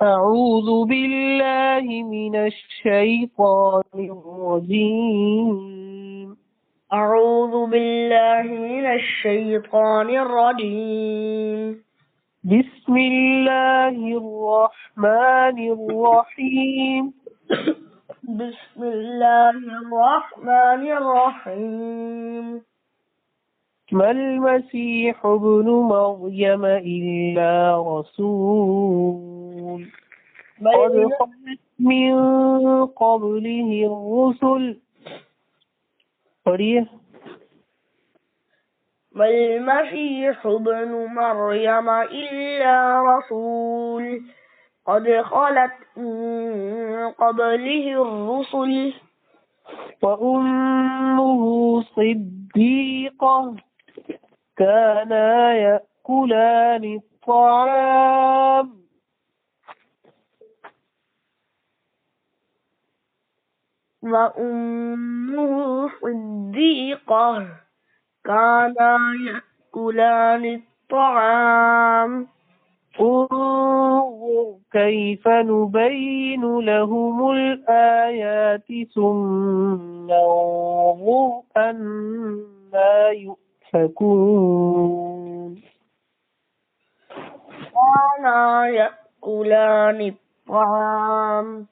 أعوذ بالله من الشيطان الرجيم. أعوذ بالله من الشيطان الرجيم. بسم الله الرحمن الرحيم. بسم الله الرحمن الرحيم. ما المسيح ابن مريم إلا رسول قد خلت من قبله الرسل. ما المسيح ابن مريم إلا رسول قد خلت من قبله الرسل وأمه صديقة كانا يأكلان الطعام. وأمه صديقة كانا يأكلان الطعام. انظر كيف نبين لهم الآيات ثم انظر أنا يؤفكون. كانا يأكلان الطعام.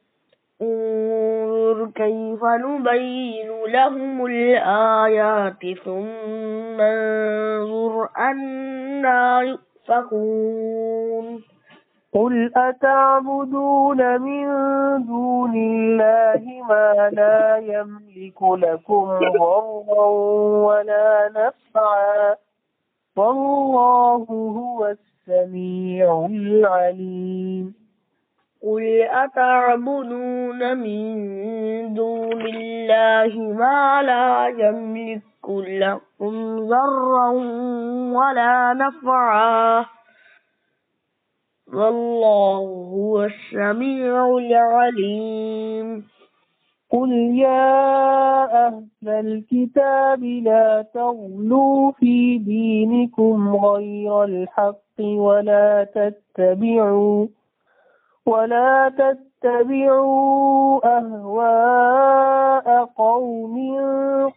انظر كيف نبين لهم الآيات ثم انظر أنا يؤفكون. قل أتعبدون من دون الله ما لا يملك لكم ضرا ولا نفعا والله هو السميع العليم. قل أتعبدون من دون الله ما لا يملك لكم ضرا ولا نفعا والله هو السميع العليم. قل يا أهل الكتاب لا تغلوا في دينكم غير الحق ولا تتبعوا أهواء قوم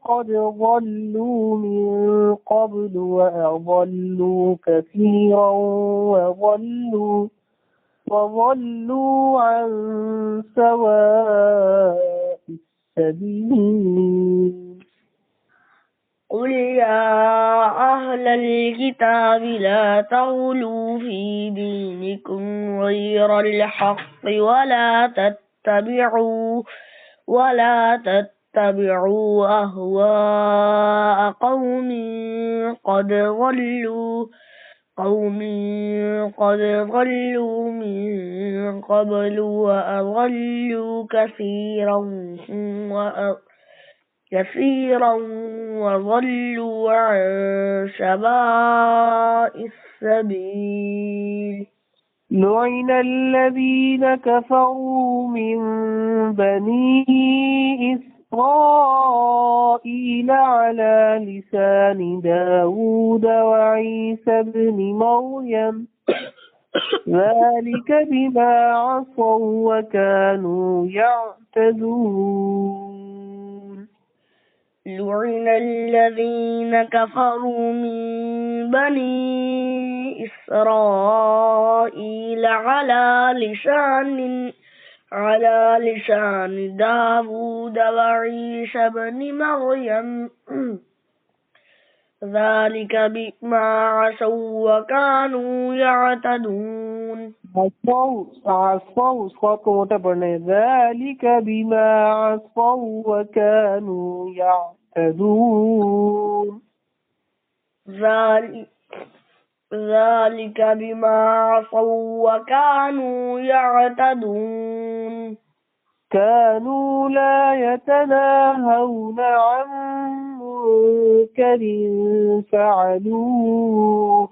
قد ضلوا من قبل وأضلوا كثيرا وضلوا عن سواء السبيل. قل يا أهل الكتاب لا تغلوا في دينكم غير الحق ولا تتبعوا أهواء قوم قد ضلوا من قبل وأضلوا كثيرا وضلوا عن سواء السبيل. لعن الذين كفروا من بني إسرائيل على لسان داود وعيسى بن مريم ذلك بما عصوا وكانوا يعتدون. لعن الذين كفروا من بني إسرائيل على لسان داود وعيسى بن مريم ذلك بما عصوا وكانوا يعتدون. ذلك بما عصوا وكانوا يعتدون. ذلك بما عصوا وكانوا يعتدون. كانوا لا يتناهون عن منكر فعلوه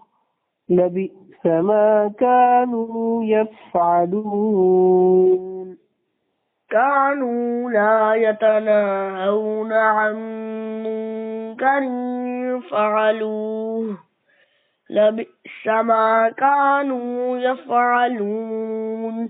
لبئس ما كانوا يفعلون. كانوا لا يتناهون عن منكر فعلوه لبئس ما كانوا يفعلون.